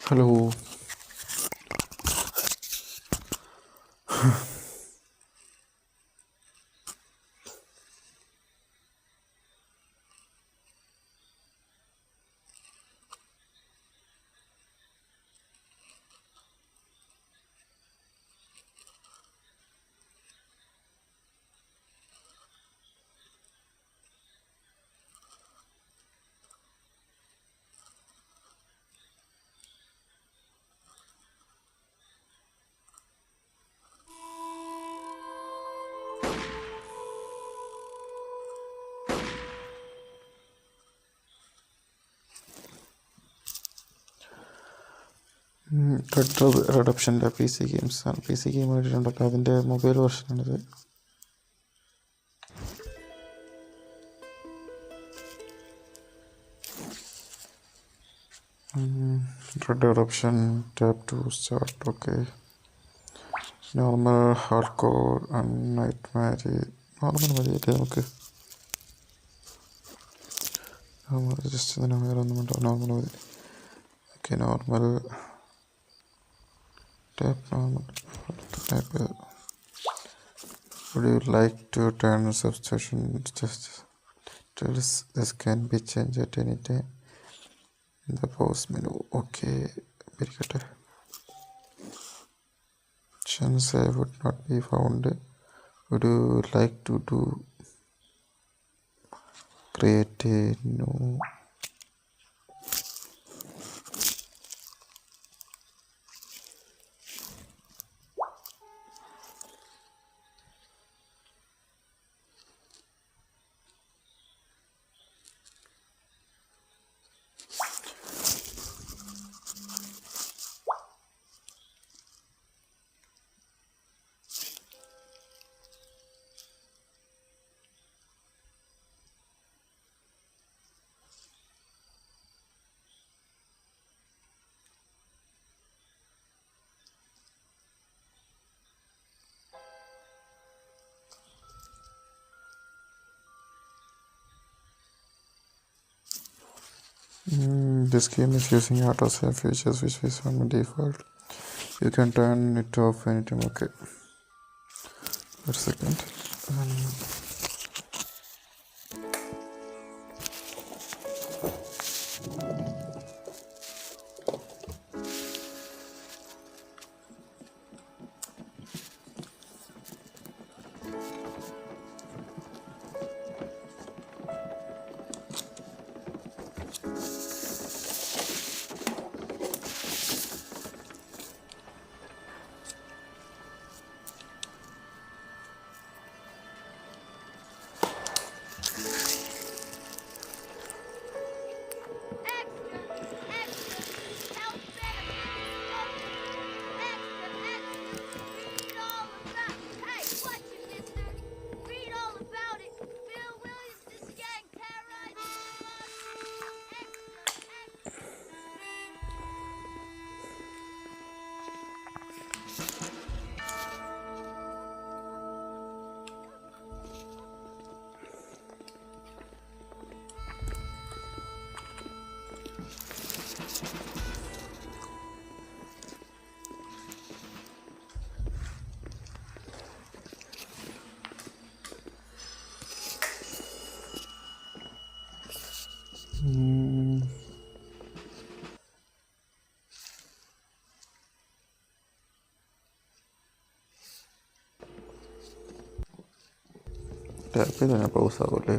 Hello. Red റിഡപ്ഷൻ്റെ P C games ആണ്. P C game ആയിട്ടുണ്ടല്ലോ, അതിൻ്റെ മൊബൈൽ വെർഷനാണിത്. Red redemption tap to start. Okay, normal, hardcore, nightmare. Normal മതിയല്ലേ നമുക്ക്? ജസ്റ്റ് ഇതിന് വേറെ ഒന്നും വേണ്ട, നോർമൽ മതി. Okay, normal tap normal. Would you like to turn the substation status? This can be changed at any time in the pause menu. Okay, very good. Options would not be found. Would you like to create a new? This game is using autosave features which is on the default. You can turn it off anytime. Okay, wait a second. Tap ചെയ്ത് തന്നെ pause ആകുമല്ലേ?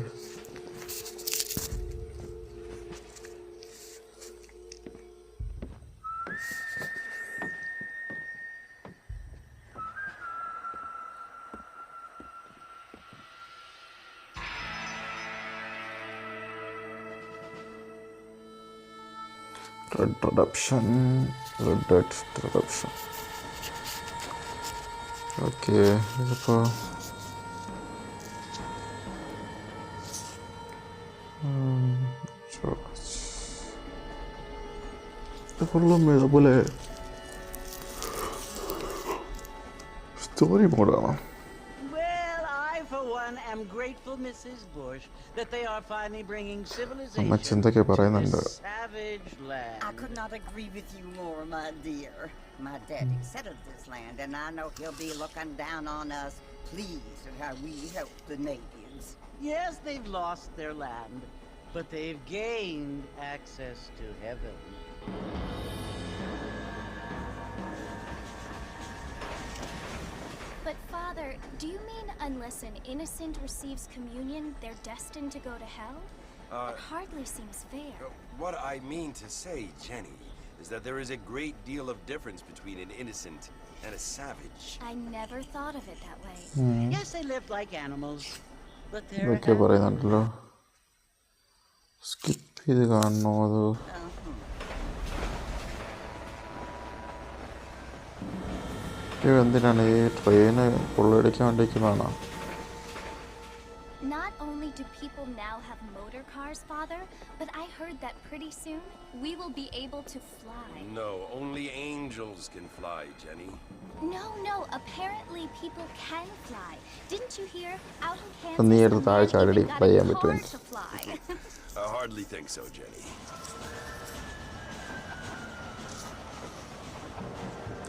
Red Redemption, Red Dead Redemption. Okay, ഇതിപ്പോൾ ഫുള്ളും ഇതുപോലെ story മോഡാണോ? Well, I, for one, am grateful, Mrs. Bush, that they are finally bringing അമ്മ civilization എന്തൊക്കെ to പറയുന്നുണ്ട്. this savage land. I could not agree with you more, my dear. My daddy settled this land, and I know he'll be looking down on us, pleased at how we help the natives. Yes, they've lost their land, but they've gained access to heaven. But Father, do you mean unless an innocent receives communion, they're destined to go to hell? It hardly seems fair. What I mean to say, Jenny, is that there is a great deal of difference between an innocent and a savage. I never thought of it that way. Yes, they live like animals, but they're ഇതൊക്കെ പറയുന്നുണ്ടല്ലോ. Skip ചെയ്ത് കാണണോ അതോ എന്തിനാണ് ഈ train കൊള്ളയടിക്കാൻ വേണ്ടിയിരിക്കുന്നതാണോ? Not only do people now have motor cars, Father, but I heard that pretty soon we will be able to fly. No, only angels can fly, Jenny. No, apparently people can fly. Didn't you hear? Out in നീ Kansas, എടുത്ത് a താഴെ man ചാടി even got fly a ചെയ്യാൻ car പറ്റുമോ? to fly. I hardly think so, Jenny.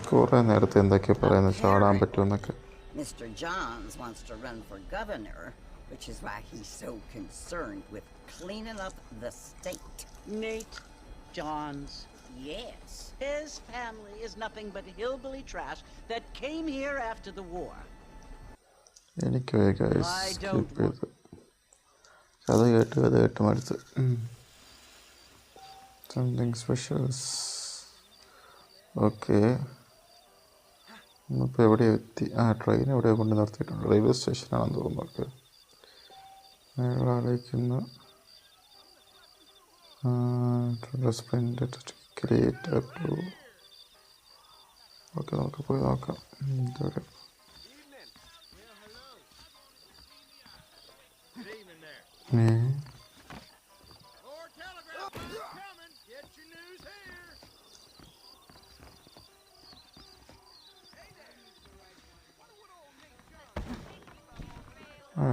കുറേ നേരത്തെ എന്തൊക്കെയാ പറയുന്നത് ചാടാൻ പറ്റുമെന്നൊക്കെ. Mr. Johns wants to run for governor, which is why he's so concerned with cleaning up the state. Nate Johns. Yes. His family is nothing but hillbilly trash that came here after the war. എനിക്ക് skip ചെയ്ത് കഥ കേട്ട് മടുത്ത്. Something specials. Okay, ഇന്നിപ്പോൾ എവിടെയാണ് എത്തി? Train എവിടെയോ കൊണ്ട് നിർത്തിയിട്ടുണ്ട്. റെയിൽവേ സ്റ്റേഷനാണെന്ന് തോന്നുന്നു. ഓക്കെ, ആലോചിക്കുന്നു. ഓക്കെ, നമുക്ക് പോയി നോക്കാം. ഇതുവരെ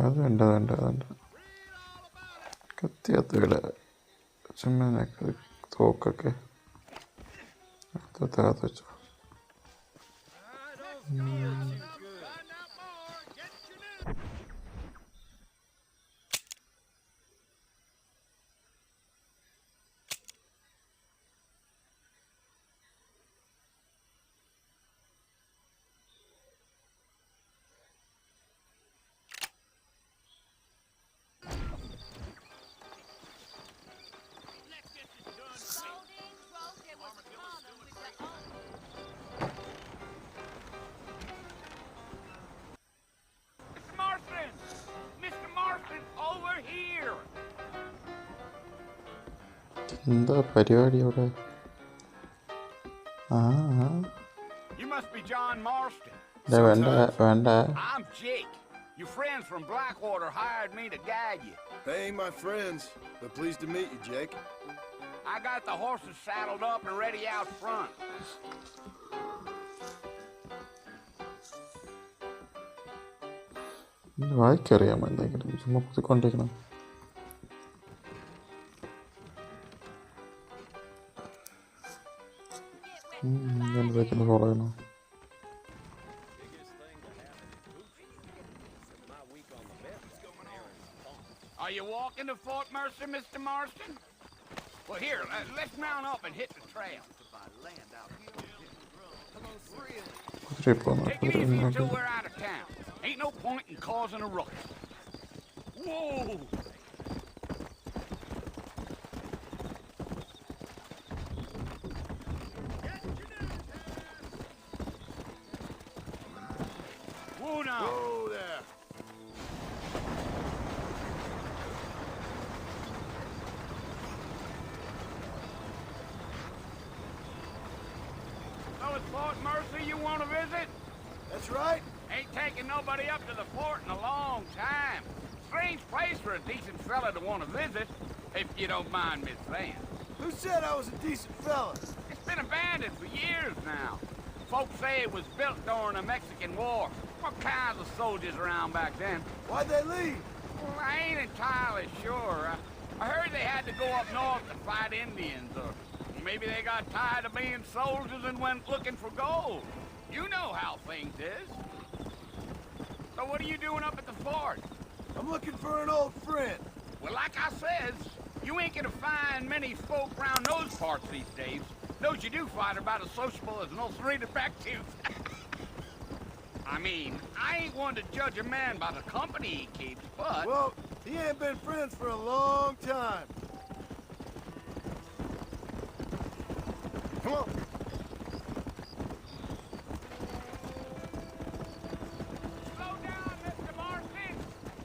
അത് വേണ്ട കത്തിയത്തയുടെ ചുമ്മാ തോക്കൊക്കെ താത്ത വെച്ചോ. എന്താ പരിപാടി അവിടെ? You must be John Marston. വേണ്ട. I'm Jake. Your friends from Blackwater hired me to guide you. They ain't my friends, but pleased to meet you, Jake. I got the horses saddled up and ready out front. വായിക്കറിയാമോ എന്തെങ്കിലും? ചുമ്മാ കുത്തിക്കൊണ്ടിരിക്കണം. എന്തൊക്കെയാണ് follow ചെയ്യണം? Are you walking to Fort Mercer, Mr. Marston? Well, here, let's mount up and hit the trail. Take it easy until we're out of town. Ain't no point in causing a ruckus. Whoa! Whoa now! Whoa there! So it's Fort Mercer you want to visit? That's right. Ain't taking nobody up to the fort in a long time. Strange place for a decent fella to want to visit, if you don't mind me saying. Who said I was a decent fella? It's been abandoned for years now. Folks say it was built during the Mexican War. all kinds of soldiers around back then. Why'd they leave? Well, I ain't entirely sure. I heard they had to go up north to fight Indians, or maybe they got tired of being soldiers and went looking for gold. You know how things is. So what are you doing up at the fort? I'm looking for an old friend. Well, like I says, you ain't gonna find many folk around those parts these days. Those you do find are about as sociable as an ulcerated back tooth. I mean, I ain't one to judge a man by the company he keeps, but... Well, he ain't been friends for a long time. Come on. Slow down, Mr. Marston.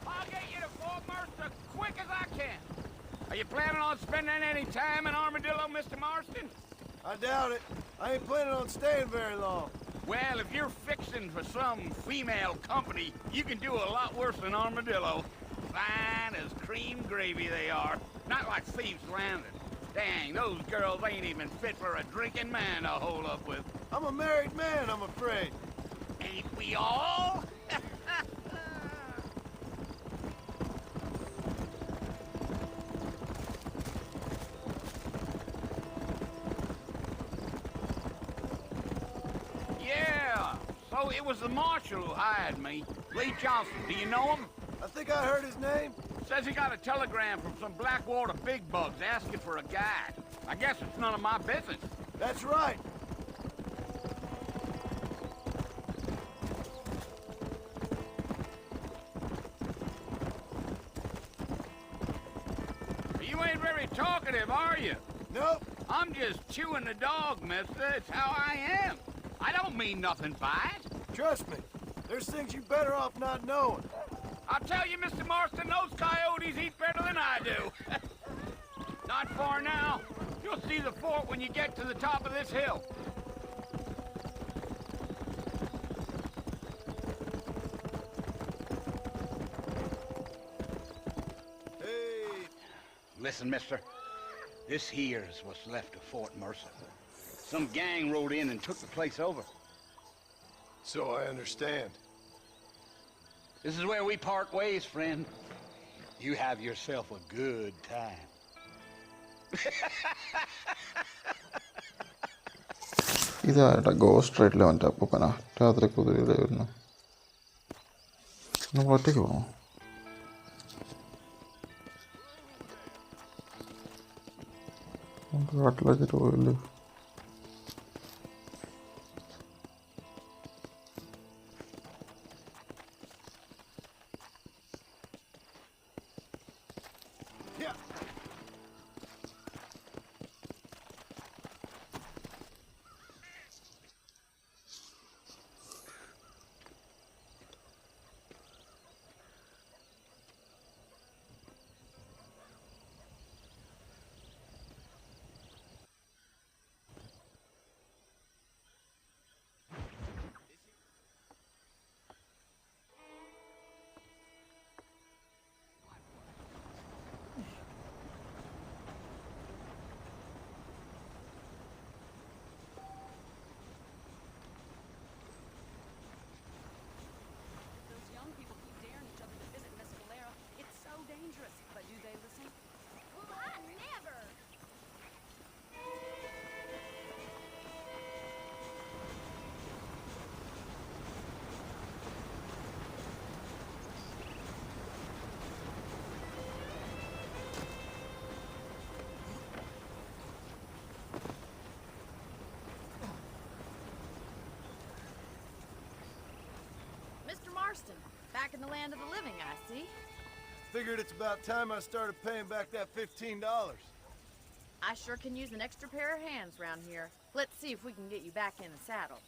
I'll get you to Fort Mercer quick as I can. Are you planning on spending any time in Armadillo, Mr. Marston? I doubt it. I ain't planning on staying very long. Well, if you're fixing for some female company, you can do a lot worse than Armadillo. Fine as cream gravy they are. Not like Thieves Landing. Dang, those girls ain't even fit for a drinking man to hold up with. I'm a married man, I'm afraid. Ain't we all? Yeah, so it was the marshal who hired me. Lee Johnson, do you know him? I think I heard his name. Says he got a telegram from some Blackwater big bugs asking for a guide. I guess it's none of my business. That's right. You ain't very talkative, are you? Nope. I'm just chewing the dog, mister. It's how I am. I don't mean nothing by it. Trust me. There's things you better off not knowing. I'll tell you, Mr. Marston, those coyotes eat better than I do. Not far now. You'll see the fort when you get to the top of this hill. Hey. Listen, mister. This here's what's left of Fort Mercer. Some gang rode in and took the place over. So I understand. This is where we part ways, friend. You have yourself a good time. ഇതാരട്ടാ ghost റൈഡിൽ വന്നിട്ട് അപ്പൂപ്പനാ രാത്രി കുതിരയുടെ വരുന്നു. നമ്മൾ ഒറ്റയ്ക്ക് പോകണോ? കാട്ടിലേക്ക് പോയില്ലേ? But do they listen? Well, I never. Mr. Marston, back in the land of the living, I see. Figured it's about time I started paying back that $15. I sure can use an extra pair of hands round here. Let's see if we can get you back in the saddle.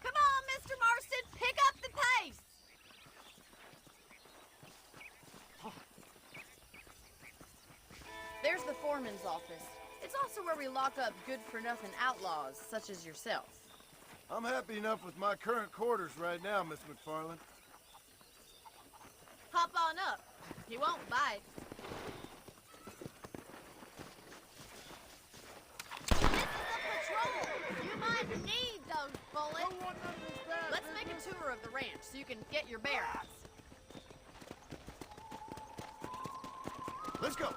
Come on, Mr. Marston, pick up the pace! There's the foreman's office. It's also where we lock up good-for-nothing outlaws, such as yourself. I'm happy enough with my current quarters right now, Miss McFarland. Hop on up. He won't bite. This is a patrol. You might need those bullets. Let's make a tour of the ranch so you can get your bearings. Let's go.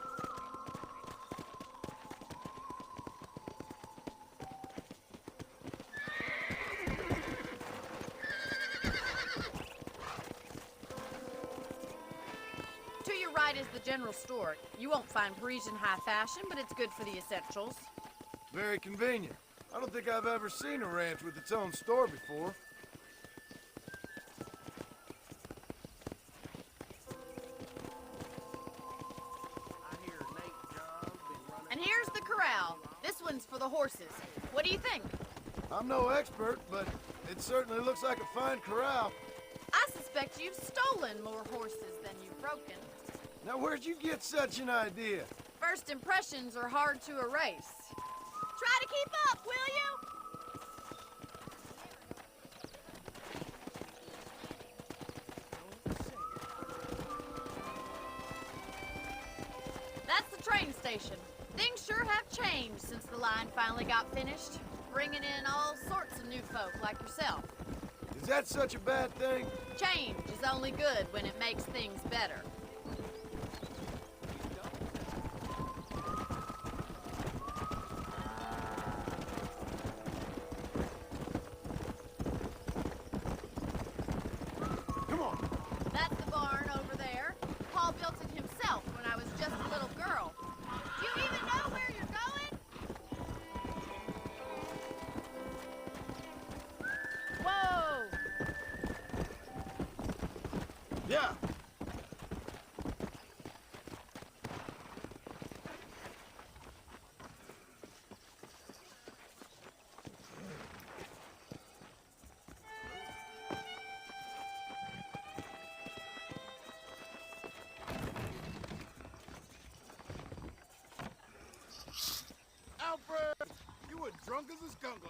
To your right is the general store. You won't find Parisian high fashion, but it's good for the essentials. Very convenient. I don't think I've ever seen a ranch with its own store before. And here's the corral. This one's for the horses. What do you think? I'm no expert, but it certainly looks like a fine corral. I suspect you've stolen more horses than you've broken. Now, where'd you get such an idea? First impressions are hard to erase. Try to keep up, will you? That's the train station. Things sure have changed since the line finally got finished, bringing in all sorts of new folk like yourself. Is that such a bad thing? Change is only good when it makes things better. Come on. That's the barn over there. Paul built it himself when I was just a little girl. Do you even know where you're going? Whoa! Yeah. Alfred! You were drunk as a skunk.